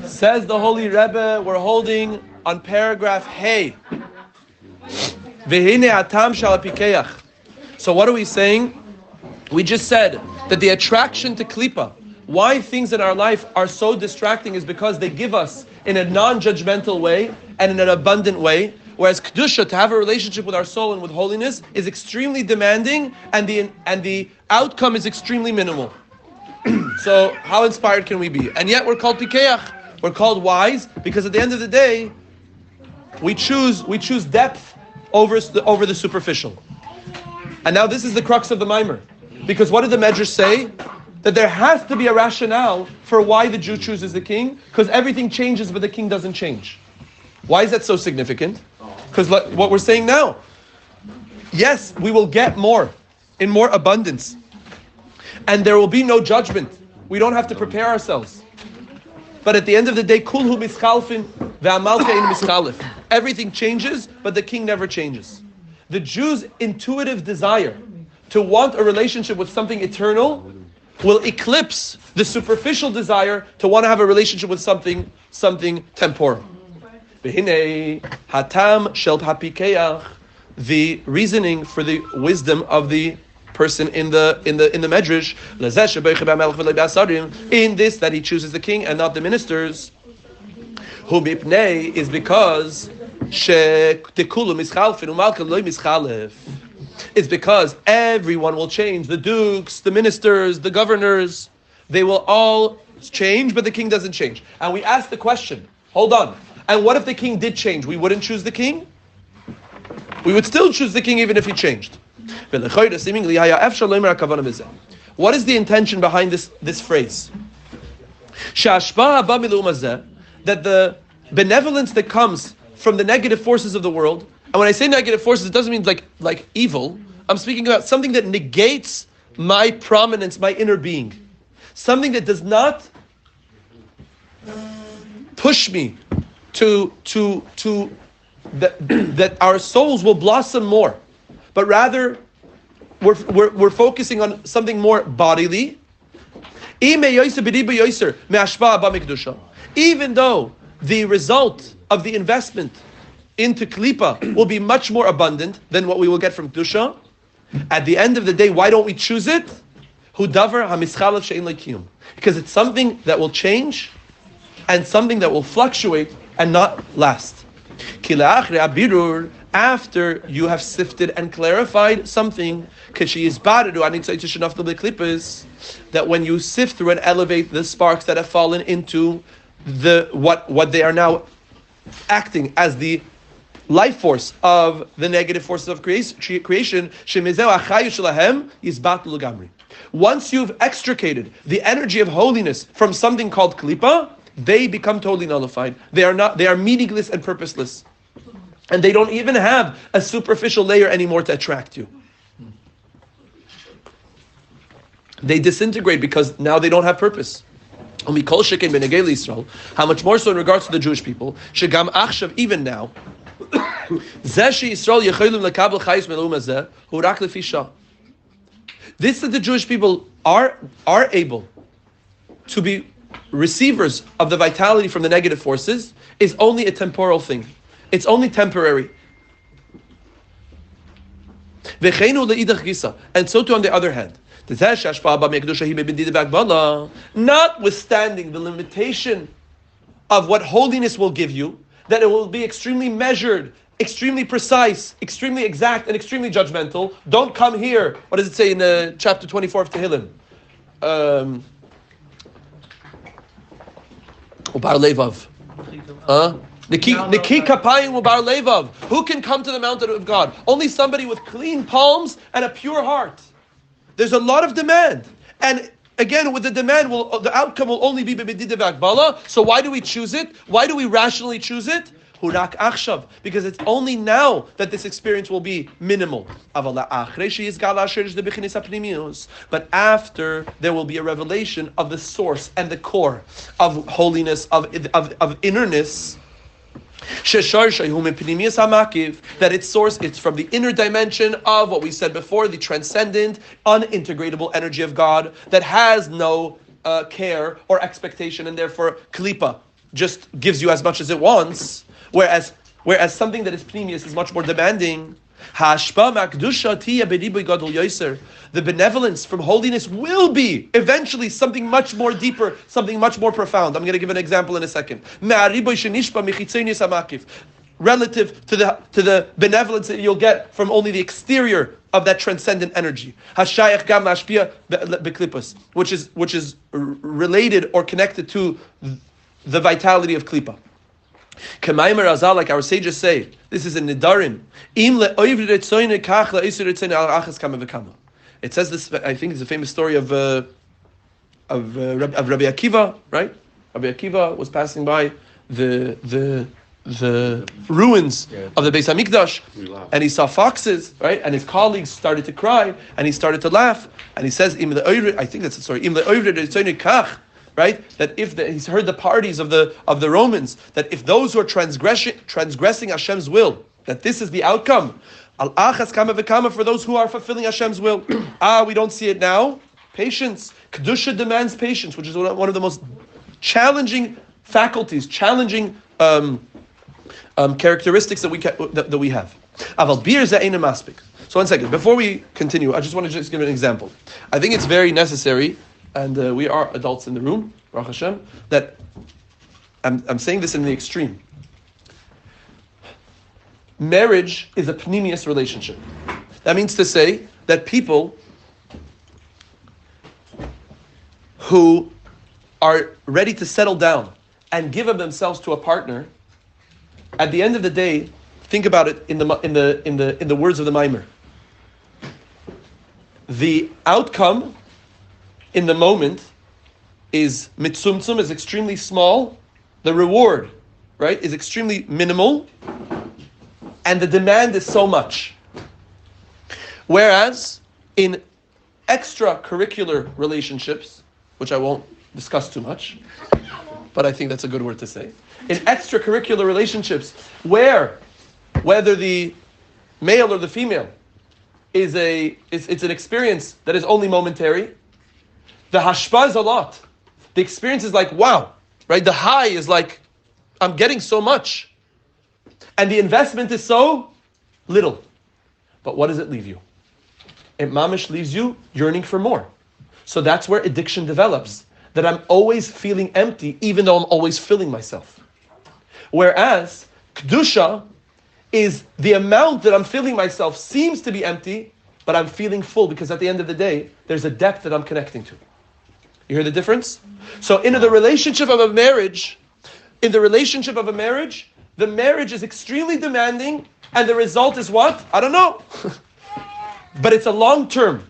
Says the Holy Rebbe, we're holding on paragraph Hey. So what are we saying? We just said that the attraction to Klippa, why things in our life are so distracting, is because they give us in a non-judgmental way and in an abundant way. Whereas Kedusha, to have a relationship with our soul and with holiness, is extremely demanding, and the outcome is extremely minimal. So how inspired can we be? And yet we're called Pikeach. We're called wise because at the end of the day, we choose depth over the superficial. And now this is the crux of the Maamar. Because what did the Medrash say? That there has to be a rationale for why the Jew chooses the king, because everything changes but the king doesn't change. Why is that so significant? Because what we're saying now, yes, we will get more, in more abundance. And there will be no judgment. We don't have to prepare ourselves. But at the end of the day, kulhu mischalfin ve'amalka in mischalif. Everything changes, but the king never changes. The Jew's intuitive desire to want a relationship with something eternal will eclipse the superficial desire to want to have a relationship with something temporal. Hatam shel hapikeach, the reasoning for the wisdom of the person in the medrash, in this that he chooses the king and not the ministers, who mipnei is because it's because everyone will change. The dukes, the ministers, the governors, they will all change, but the king doesn't change. And we ask the question, hold on, and what if the king did change? We wouldn't choose the king? We would still choose the king even if he changed. What is the intention behind this phrase? That the benevolence that comes from the negative forces of the world, and when I say negative forces, it doesn't mean like evil. I'm speaking about something that negates my prominence, my inner being. Something that does not push me that our souls will blossom more, but rather we're focusing on something more bodily. Even though the result of the investment into Klippa will be much more abundant than what we will get from Kedusha, at the end of the day, why don't we choose it? Because it's something that will change and something that will fluctuate and not last. After you have sifted and clarified something, that when you sift through and elevate the sparks that have fallen into what they are now acting as the life force of the negative forces of creation, once you've extricated the energy of holiness from something called Klippa, they become totally nullified. They are meaningless and purposeless. And they don't even have a superficial layer anymore to attract you. They disintegrate because now they don't have purpose. How much more so in regards to the Jewish people, even now, this that the Jewish people are able to be receivers of the vitality from the negative forces is only a temporal thing. It's only temporary. And so too on the other hand, notwithstanding the limitation of what holiness will give you, that it will be extremely measured, extremely precise, extremely exact, and extremely judgmental. Don't come here. What does it say in chapter 24 of Tehillim? Ubar Levav. Niki kapayim ubar levav. Who can come to the mountain of God? Only somebody with clean palms and a pure heart. There's a lot of demand. And again, with the demand, the outcome will only be b'medida v'akbala. So why do we choose it? Why do we rationally choose it? Hurak achshav. Because it's only now that this experience will be minimal. But after, there will be a revelation of the source and the core of holiness, of innerness. That its source, it's from the inner dimension of what we said before, the transcendent, unintegratable energy of God that has no care or expectation, and therefore klipa just gives you as much as it wants, whereas something that is pnimius is much more demanding. The benevolence from holiness will be eventually something much more deeper, something much more profound. I'm going to give an example in a second. Relative to the benevolence that you'll get from only the exterior of that transcendent energy, which is related or connected to the vitality of klipa. K'maimer Azal, like our sages say, this is in Nidarim. It says this. I think it's a famous story of Rabbi Akiva, right? Rabbi Akiva was passing by the ruins of the Beis Hamikdash, and he saw foxes, right? And his colleagues started to cry, and he started to laugh, and he says, I think that's the story. Right? That he's heard the parties of the Romans, that if those who are transgressing Hashem's will, that this is the outcome. Al achas kama v'kama for those who are fulfilling Hashem's will. We don't see it now. Patience. Kedusha demands patience, which is one of the most challenging faculties, challenging characteristics that we have. Aval bir ze'einem maspik. So 1 second, before we continue, I just want to just give an example. I think it's very necessary, and we are adults in the room, Baruch Hashem, that I'm saying this in the extreme. Marriage is a pnimius relationship. That means to say that people who are ready to settle down and give of themselves to a partner, at the end of the day, think about it in the words of the Maamar. The outcome in the moment is mitzumtzum, is extremely small. The reward, right, is extremely minimal. And the demand is so much. Whereas in extracurricular relationships, which I won't discuss too much, but I think that's a good word to say. In extracurricular relationships, whether the male or the female it's an experience that is only momentary, the hashpa is a lot. The experience is like, wow, right? The high is like, I'm getting so much. And the investment is so little. But what does it leave you? It mamish leaves you yearning for more. So that's where addiction develops. That I'm always feeling empty, even though I'm always filling myself. Whereas, kedusha is the amount that I'm filling myself seems to be empty, but I'm feeling full because at the end of the day, there's a depth that I'm connecting to. You hear the difference? So in the relationship of a marriage, the marriage is extremely demanding, and the result is what? I don't know. But it's a long term.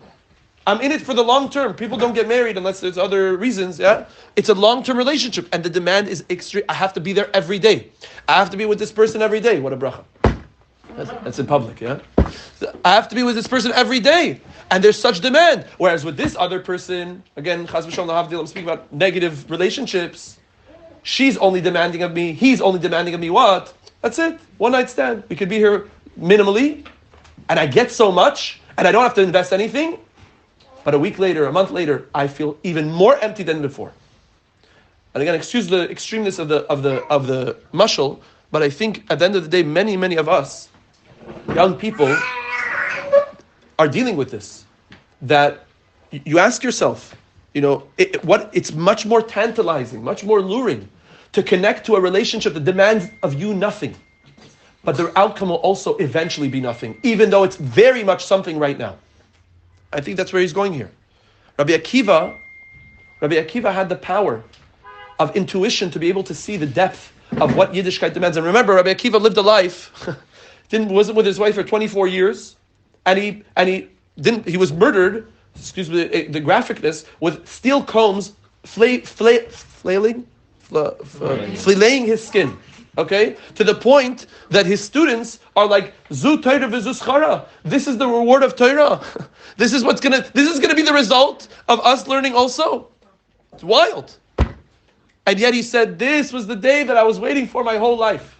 I'm in it for the long term. People don't get married unless there's other reasons, yeah? It's a long-term relationship, and the demand is extreme. I have to be there every day. I have to be with this person every day. What a bracha. That's in public, yeah? I have to be with this person every day. And there's such demand. Whereas with this other person, again, chas v'shalom lahavdil, I'm speaking about negative relationships. She's only demanding of me. He's only demanding of me what? That's it. One night stand. We could be here minimally, and I get so much, and I don't have to invest anything. But a week later, a month later, I feel even more empty than before. And again, excuse the extremeness of the mashal, but I think at the end of the day, many of us, young people, are dealing with this. That you ask yourself, it's much more tantalizing, much more luring to connect to a relationship that demands of you nothing. But the outcome will also eventually be nothing, even though it's very much something right now. I think that's where he's going here. Rabbi Akiva had the power of intuition to be able to see the depth of what Yiddishkeit demands. And remember, Rabbi Akiva lived a life, wasn't with his wife for 24 years, and he was murdered, excuse me, the graphicness, with steel combs flaying his skin. Okay? To the point that his students are like, Zu Torah v'zu schara. This is the reward of Torah. This is gonna be the result of us learning also. It's wild. And yet he said, this was the day that I was waiting for my whole life.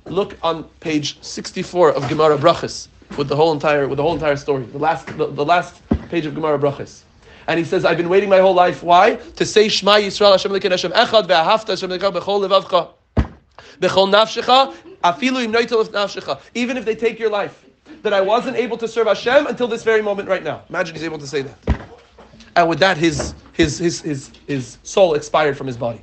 Look on page 64 of Gemara Brachos with the whole entire story. The last page of Gemara Brachos. And he says, I've been waiting my whole life. Why? To say Shema Yisrael Hashem Elokeinu Hashem Echad ve'ahavta Hashem Elokeinu b'chol levavcha b'chol nafshecha afilu im noitel nafshecha. Even if they take your life, that I wasn't able to serve Hashem until this very moment right now. Imagine he's able to say that. And with that, his soul expired from his body.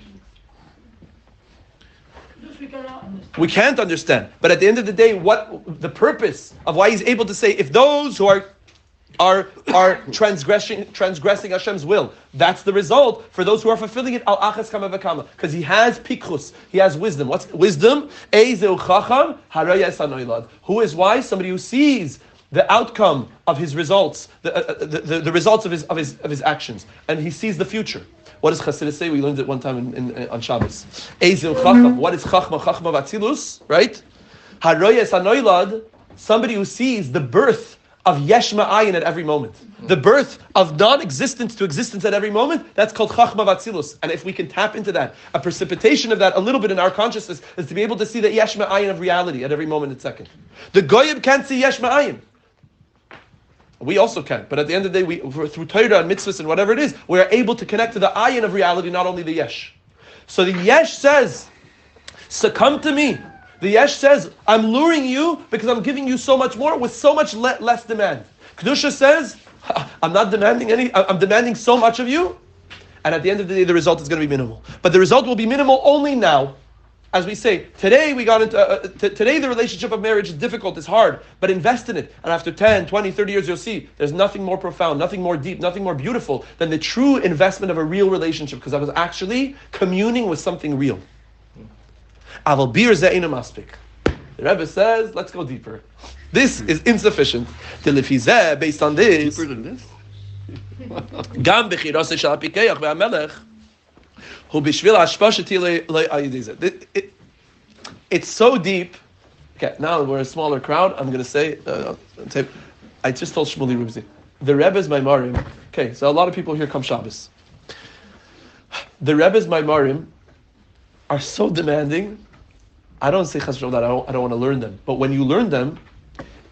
We can't understand. But at the end of the day, what the purpose of why he's able to say, if those who are transgressing Hashem's will, that's the result for those who are fulfilling it. Al achas kama v'kama, because he has pikhus, he has wisdom. What's wisdom? Eizeu chacham harayas hanoilad. Who is wise? Somebody who sees the outcome of his results, the results of his actions, and he sees the future. What does Chassidus say? We learned it one time on Shabbos. Eizeu chacham. What is chachma? Chachma v'atzilus, right? Harayas hanoilad. Somebody who sees the birth of yesh ma'ayin at every moment. The birth of non-existence to existence at every moment, that's called chachma v'atzilus. And if we can tap into that, a precipitation of that a little bit in our consciousness is to be able to see the yesh ma'ayin of reality at every moment and second. The goyim can't see yesh ma'ayin. We also can, but at the end of the day, through Torah and mitzvahs and whatever it is, we are able to connect to the ayin of reality, not only the yesh. So the yesh says, succumb to me. The yesh says, I'm luring you because I'm giving you so much more with so much less demand. Kedusha says, I'm not demanding I'm demanding so much of you. And at the end of the day, the result is going to be minimal. But the result will be minimal only now. As we say, today we got into, today the relationship of marriage is difficult, it's hard, but invest in it. And after 10, 20, 30 years, you'll see there's nothing more profound, nothing more deep, nothing more beautiful than the true investment of a real relationship, because I was actually communing with something real. Aval bir ze'ina maspik. The Rebbe says, let's go deeper. This is insufficient. Based on this, deeper than this? Gam b'chirasei shel hapikeach ve'hamelech hu b'shvil hashpashati le'ayidizeh. It's so deep. Okay, now we're a smaller crowd. I'm going to say, I just told Shmuley Rubzi, the Rebbe's Maamarim. Okay, so a lot of people here come Shabbos. The Rebbe's Maamarim are so demanding. I don't say chas v'shalom that I don't want to learn them, but when you learn them,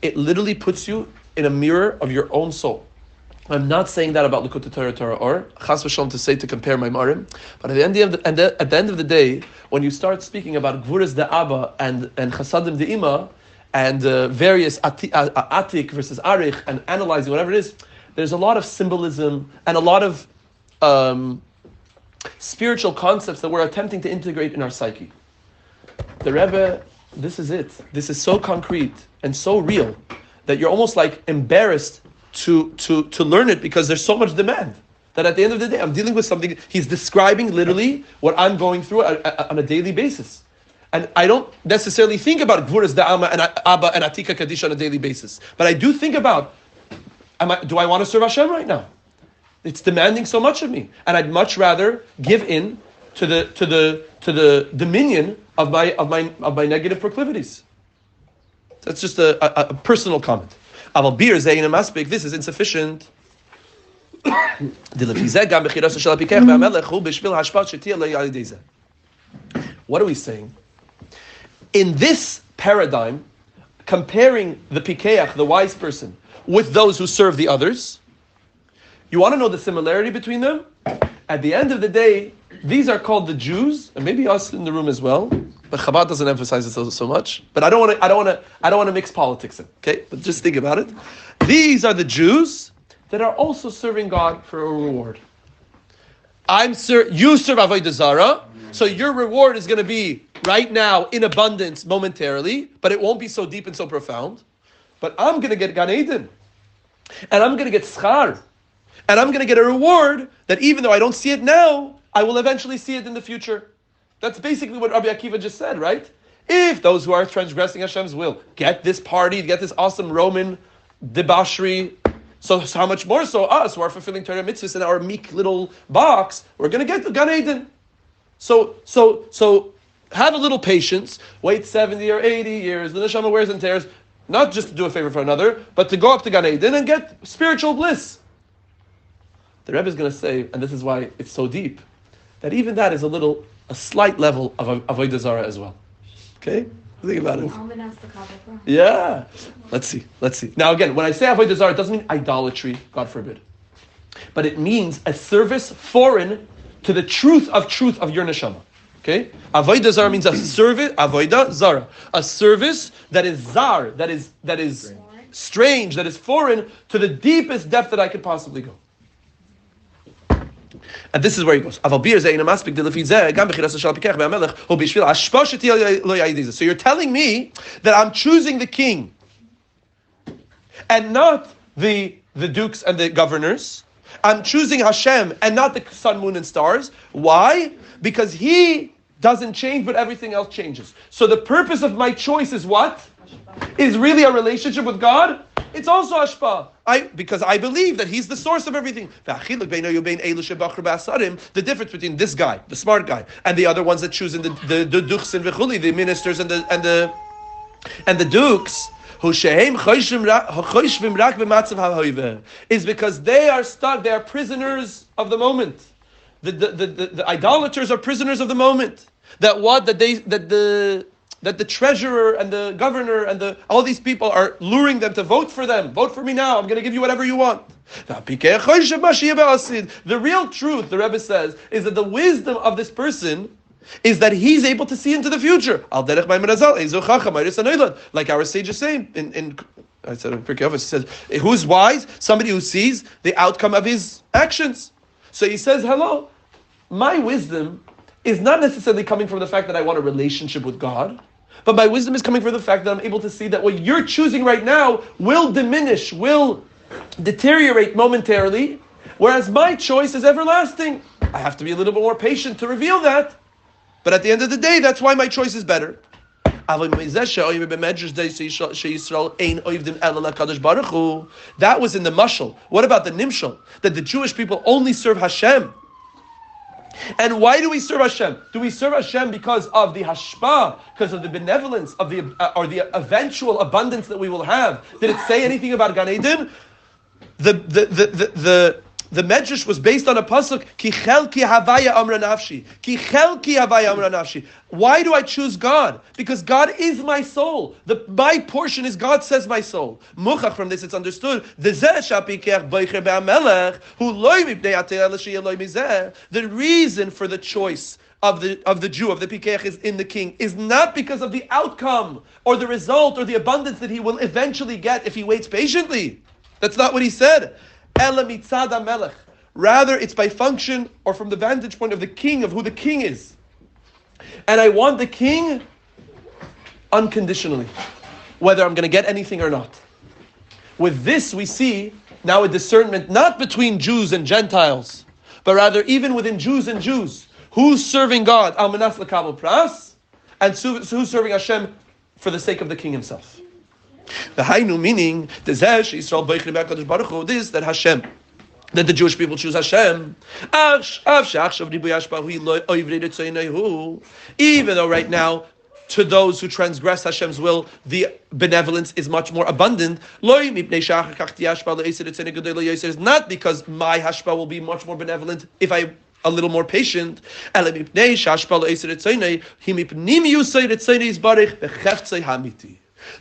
it literally puts you in a mirror of your own soul. I'm not saying that about Likutei Torah or chas v'shalom to say to compare Maamarim, but at the end of the day, when you start speaking about Gvuras de Abba and Chasadim de Ima and various Atik versus Arich and analyzing whatever it is, there's a lot of symbolism and a lot of spiritual concepts that we're attempting to integrate in our psyche. The Rebbe, this is it. This is so concrete and so real that you're almost like embarrassed to learn it because there's so much demand. That at the end of the day, I'm dealing with something. He's describing literally what I'm going through on a daily basis. And I don't necessarily think about Gvuras Da'ama and Abba and Atika Kaddish on a daily basis. But I do think about, do I want to serve Hashem right now? It's demanding so much of me. And I'd much rather give in to the dominion of my negative proclivities. That's just a personal comment. Aval bir ze'ina maspik. This is insufficient. What are we saying? In this paradigm, comparing the pikeach, the wise person, with those who serve the others, you want to know the similarity between them? At the end of the day, these are called the Jews, and maybe us in the room as well. But Chabad doesn't emphasize it so much. But I don't want to mix politics in. Okay, but just think about it. These are the Jews that are also serving God for a reward. You serve Avodah Zarah, so your reward is going to be right now in abundance momentarily, but it won't be so deep and so profound. But I'm going to get Gan Eden, and I'm going to get schar, and I'm going to get a reward that even though I don't see it now, I will eventually see it in the future. That's basically what Rabbi Akiva just said, right? If those who are transgressing Hashem's will get this party, get this awesome Roman debauchery, so how much more so us who are fulfilling Torah mitzvahs in our meek little box, we're going to get the Gan Eden. So have a little patience, wait 70 or 80 years, the neshama wears and tears, not just to do a favor for another, but to go up to Gan Eden and get spiritual bliss. The Rebbe is going to say, and this is why it's so deep, that even that is a slight level of Avodah Zarah as well. Okay? Think about it. Yeah. Let's see. Now again, when I say Avodah Zarah, it doesn't mean idolatry, God forbid. but it means a service foreign to the truth of your neshama. Okay? Avodah zara means a service, avodah zara. A service that is zar, that is strange, that is foreign to the deepest depth that I could possibly go. And this is where he goes. So you're telling me that I'm choosing the king and not the dukes and the governors. I'm choosing Hashem and not the sun, moon, and stars. Why? Because he doesn't change, but everything else changes. So the purpose of my choice is what? Is really a relationship with God. It's also ashpa. Because I believe that he's the source of everything. The difference between this guy, the smart guy, and the other ones that choose in the duks and v'chuli, the ministers and the dukes, is because they are stuck. They are prisoners of the moment. The idolaters are prisoners of the moment. That the treasurer and the governor and all these people are luring them to vote for them. Vote for me now. I'm going to give you whatever you want. The real truth, the Rebbe says, is that the wisdom of this person is that he's able to see into the future. Like our sages say I said in Pirkei Avos, he says, who's wise? Somebody who sees the outcome of his actions. So he says, hello, my wisdom is not necessarily coming from the fact that I want a relationship with God, but my wisdom is coming from the fact that I'm able to see that what you're choosing right now will diminish, will deteriorate momentarily, whereas my choice is everlasting. I have to be a little bit more patient to reveal that, but at the end of the day, that's why my choice is better. That was in the mashal. What about the nimshal? That the Jewish people only serve Hashem. And why do we serve Hashem? Do we serve Hashem because of the hashpa, because of the benevolence of or the eventual abundance that we will have? Did it say anything about Gan Eden? The Medrash was based on a pasuk, Ki chelki havaya amra nafshi. Ki chelki havaya amra nafshi. Why do I choose God? Because God is my soul. My portion is God says my soul. Muchach, from this it's understood. The reason for the choice of the Jew, of the Pikech, is in the king, is not because of the outcome or the result or the abundance that he will eventually get if he waits patiently. That's not what he said. Rather, it's by function or from the vantage point of the king, of who the king is. And I want the king unconditionally, whether I'm going to get anything or not. With this, we see now a discernment not between Jews and Gentiles, but rather even within Jews and Jews. Who's serving God? Al Menas L'Kabel Pras, and who's serving Hashem for the sake of the king himself. The Hainu meaning this that Hashem, that the Jewish people choose Hashem. Even though right now, to those who transgress Hashem's will, the benevolence is much more abundant. It's not because my hashpa will be much more benevolent if I'm a little more patient.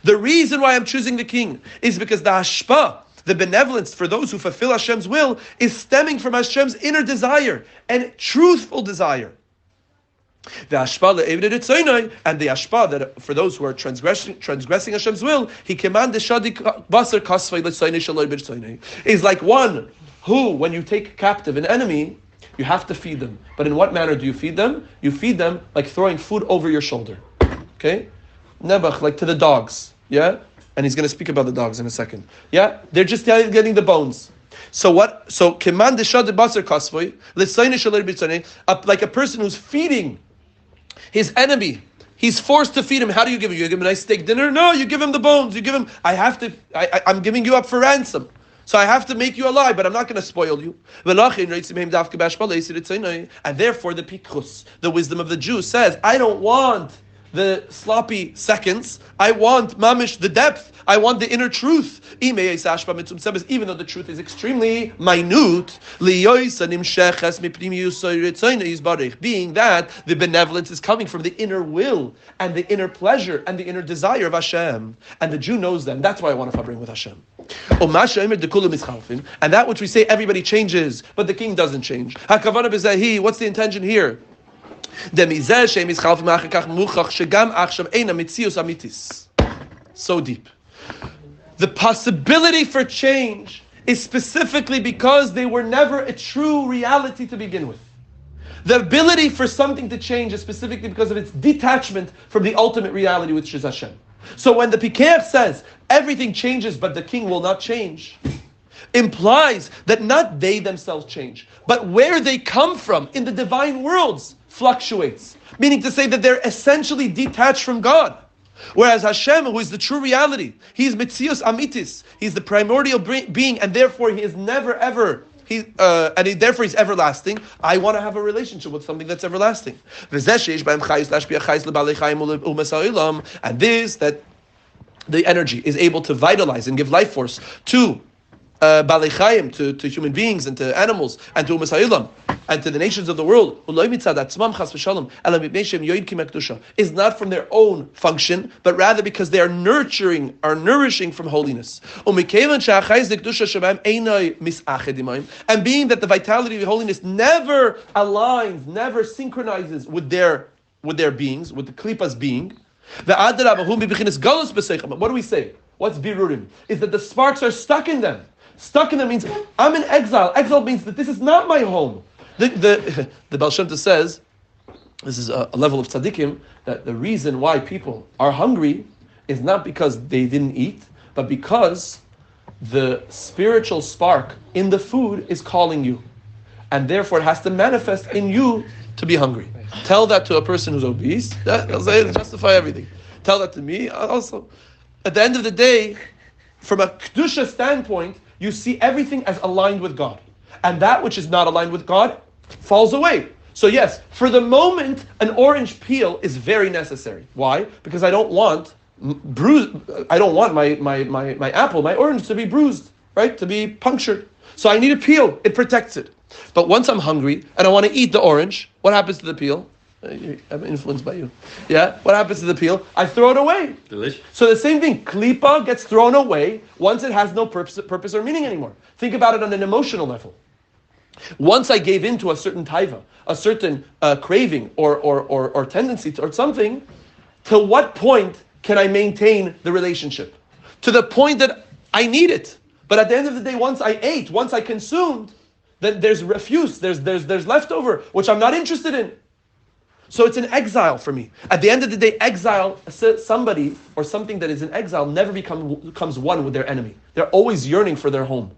The reason why I'm choosing the king is because the hashpa, the benevolence for those who fulfill Hashem's will, is stemming from Hashem's inner desire and truthful desire. The hashpa and the hashpa that for those who are transgressing Hashem's will, he commanded is like one who, when you take captive an enemy, you have to feed them. But in what manner do you feed them? You feed them like throwing food over your shoulder. Okay? Nebuch, like to the dogs, yeah? And he's going to speak about the dogs in a second. Yeah? They're just getting the bones. So what? So, like a person who's feeding his enemy. He's forced to feed him. How do you give him? You give him a nice steak dinner? No, you give him the bones. You give him, I'm giving you up for ransom. So I have to make you alive, but I'm not going to spoil you. And therefore the pikhus, the wisdom of the Jew, says, I don't want the sloppy seconds. I want mamish, the depth. I want the inner truth. Even though the truth is extremely minute, being that the benevolence is coming from the inner will and the inner pleasure and the inner desire of Hashem. And the Jew knows them. That's why I want to fabring with Hashem. And that which we say everybody changes, but the king doesn't change. What's the intention here? So deep. The possibility for change is specifically because they were never a true reality to begin with. The ability for something to change is specifically because of its detachment from the ultimate reality, which is Hashem. So when the Pikeach says everything changes but the king will not change, implies that not they themselves change, but where they come from in the divine worlds fluctuates. Meaning to say that they're essentially detached from God. Whereas Hashem, who is the true reality, He is Metzius Amitis, He's the primordial being, and therefore He is never ever, therefore He's everlasting. I want to have a relationship with something that's everlasting. And this, that the energy is able to vitalize and give life force to Balei Chayim, to human beings and to animals and to U'Mesailam and to the nations of the world, is not from their own function, but rather because they are nourishing from holiness. And being that the vitality of holiness never aligns, never synchronizes with their beings, with the Klippa's being. What do we say? What's birurim? Is that the sparks are stuck in them. Stuck in them means I'm in exile. Exile means that this is not my home. The Baal Shem Tov says, this is a level of tzaddikim, that the reason why people are hungry is not because they didn't eat, but because the spiritual spark in the food is calling you. And therefore it has to manifest in you to be hungry. Tell that to a person who's obese, they'll say, justify everything. Tell that to me also. At the end of the day, from a Kedusha standpoint, you see everything as aligned with God. And that which is not aligned with God falls away. So yes, for the moment, an orange peel is very necessary. Why? Because I don't want my apple, my orange to be bruised, right? To be punctured. So I need a peel. It protects it. But once I'm hungry and I want to eat the orange, what happens to the peel? I'm influenced by you. Yeah? What happens to the peel? I throw it away. Delicious. So the same thing, klipa gets thrown away once it has no purpose or meaning anymore. Think about it on an emotional level. Once I gave in to a certain taiva, a certain craving or tendency towards something, to what point can I maintain the relationship? To the point that I need it. But at the end of the day, once I ate, once I consumed, then there's refuse, there's leftover, which I'm not interested in. So it's an exile for me. At the end of the day, exile, somebody or something that is in exile never becomes one with their enemy. They're always yearning for their home.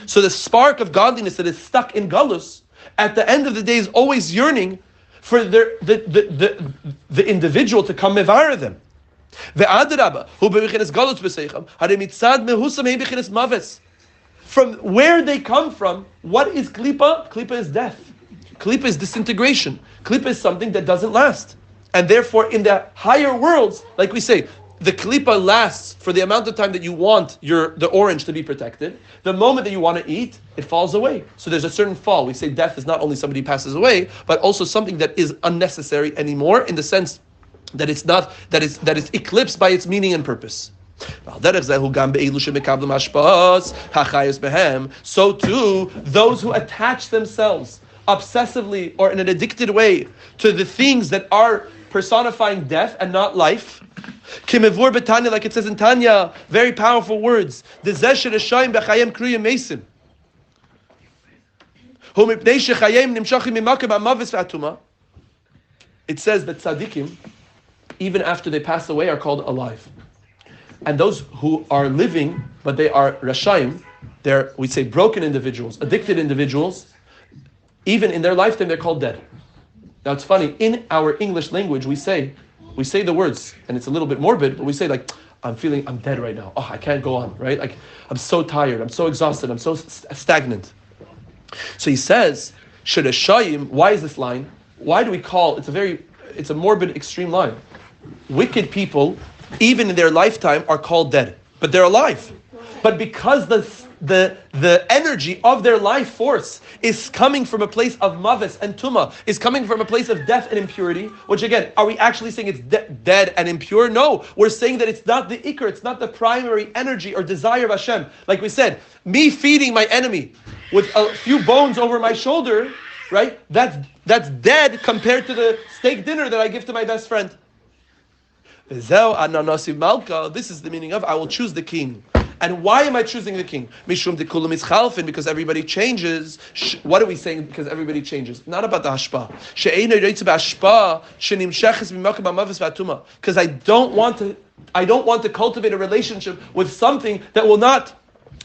So the spark of godliness that is stuck in Galus, at the end of the day is always yearning for the individual to come mevara them. From where they come from, what is klipa? Klipa is death. Klipa is disintegration. Klipa is something that doesn't last. And therefore, in the higher worlds, like we say, the klipa lasts for the amount of time that you want the orange to be protected. The moment that you want to eat, it falls away. So there's a certain fall. We say death is not only somebody who passes away, but also something that is unnecessary anymore, in the sense that it's not that is eclipsed by its meaning and purpose. So too, those who attach themselves obsessively or in an addicted way to the things that are personifying death and not life. Kimevur betanya, like it says in Tanya, very powerful words. It says that tzaddikim, even after they pass away, are called alive. And those who are living, but they are rashayim, they're, we say, broken individuals, addicted individuals, even in their lifetime, they're called dead. Now it's funny, in our English language, we say the words, and it's a little bit morbid, but we say like, I'm dead right now. Oh, I can't go on, right? Like, I'm so tired, I'm so exhausted, I'm so stagnant. So he says, Shadashayim, why is this line? Why do we call, it's a morbid, extreme line. Wicked people, even in their lifetime, are called dead, but they're alive. But because the energy of their life force is coming from a place of mavis and tuma, is coming from a place of death and impurity, which again, are we actually saying it's dead and impure? No, we're saying that it's not the ikr, it's not the primary energy or desire of Hashem. Like we said, me feeding my enemy with a few bones over my shoulder, right? That's dead compared to the steak dinner that I give to my best friend. This is the meaning of I will choose the king. And why am I choosing the king? Because everybody changes. What are we saying? Because everybody changes. Not about the hashpa. Because I don't want to cultivate a relationship with something that will not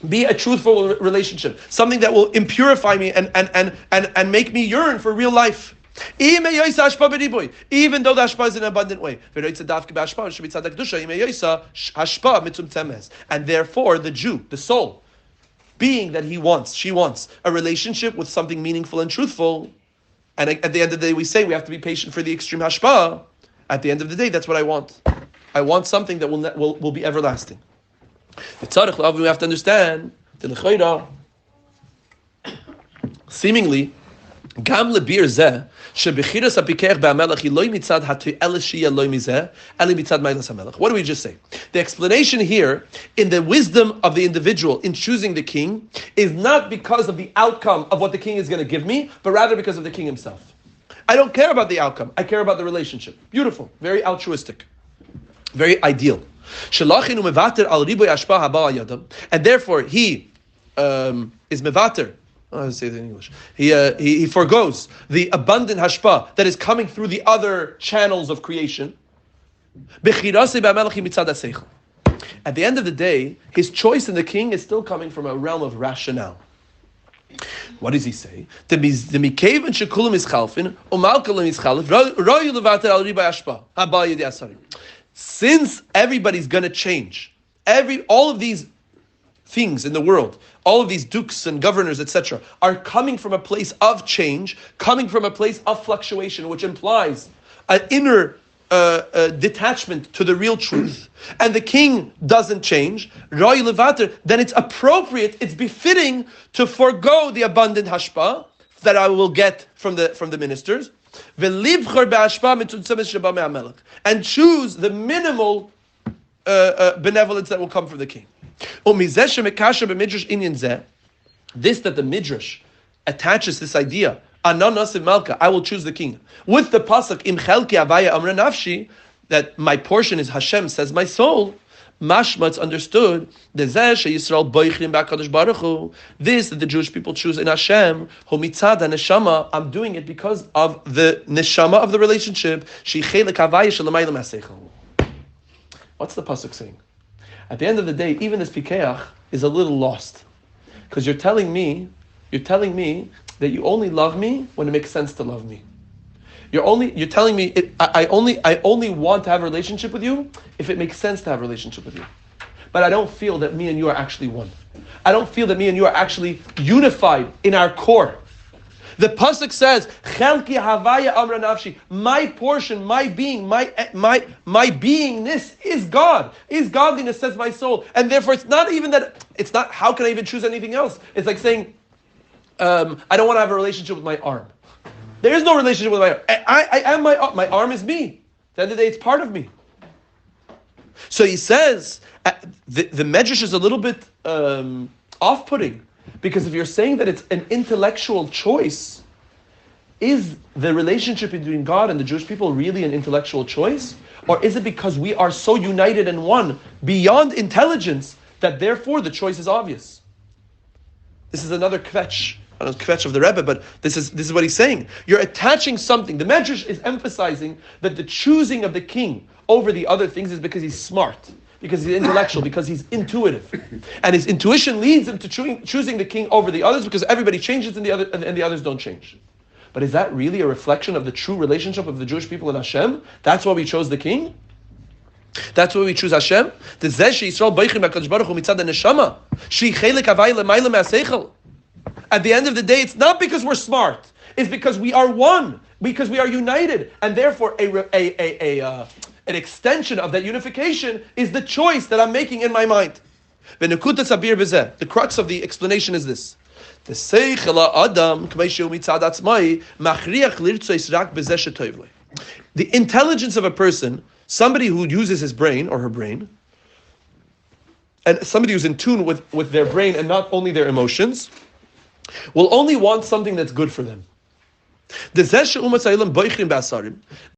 be a truthful relationship. Something that will impurify me and make me yearn for real life. Even though the hashpa is in an abundant way. And therefore the Jew, the soul, being that she wants a relationship with something meaningful and truthful, and at the end of the day we say we have to be patient for the extreme hashpa. At the end of the day, that's what I want. I want something that will be everlasting. We have to understand seemingly Gam lebir zeh shebechiras apikech ba'amelech iloi mitzad ha'to'eles sheyeh loi mizeh eli mitzad ma'alas ha'melech. What do we just say? The explanation here in the wisdom of the individual in choosing the king is not because of the outcome of what the king is going to give me, but rather because of the king himself. I don't care about the outcome. I care about the relationship. Beautiful, very altruistic, very ideal. Shelachinu mevater al riboy ashpa haba yadam, and therefore he is mevater. I'll say it in English. He forgoes the abundant hashpa that is coming through the other channels of creation. At the end of the day, his choice in the king is still coming from a realm of rationale. What does he say? Since everybody's going to change, all of these things in the world, all of these dukes and governors, etc., are coming from a place of change, coming from a place of fluctuation, which implies an inner detachment to the real truth, and the king doesn't change, then it's appropriate, it's befitting to forego the abundant hashpa that I will get from the ministers, and choose the minimal benevolence that will come from the king. This that the midrash attaches this idea, I will choose the king, with the pasuk im chelki avaya amra nafshi, that my portion is Hashem, says my soul. Mashma, it's understood. This that the Jewish people choose in Hashem, neshama. I'm doing it because of the neshama of the relationship. What's the pasuk saying? At the end of the day, even this pikeach is a little lost, because you're telling me that you only love me when it makes sense to love me. You're telling me I only want to have a relationship with you if it makes sense to have a relationship with you. But I don't feel that me and you are actually one. I don't feel that me and you are actually unified in our core. The pasuk says, "Chelki havaya amra nafshi." My portion, my being, my beingness is God. Is godliness, says my soul, and therefore it's not even that. It's not. How can I even choose anything else? It's like saying, I don't want to have a relationship with my arm. There is no relationship with my arm. I am my arm. My arm is me. At the end of the day, it's part of me. So he says the medrash is a little bit off-putting. Because if you're saying that it's an intellectual choice, is the relationship between God and the Jewish people really an intellectual choice? Or is it because we are so united and one beyond intelligence that therefore the choice is obvious? This is another kvetch. I don't know, kvetch of the Rebbe, but this is what he's saying. You're attaching something. The Medrash is emphasizing that the choosing of the king over the other things is because he's smart, because he's intellectual, because he's intuitive. And his intuition leads him to choosing the king over the others, because everybody changes and the others don't change. But is that really a reflection of the true relationship of the Jewish people and Hashem? That's why we chose the king? That's why we choose Hashem? At the end of the day, it's not because we're smart. It's because we are one, because we are united. And therefore, an extension of that unification is the choice that I'm making in my mind. The crux of the explanation is this. The intelligence of a person, somebody who uses his brain or her brain, and somebody who's in tune with their brain and not only their emotions, will only want something that's good for them.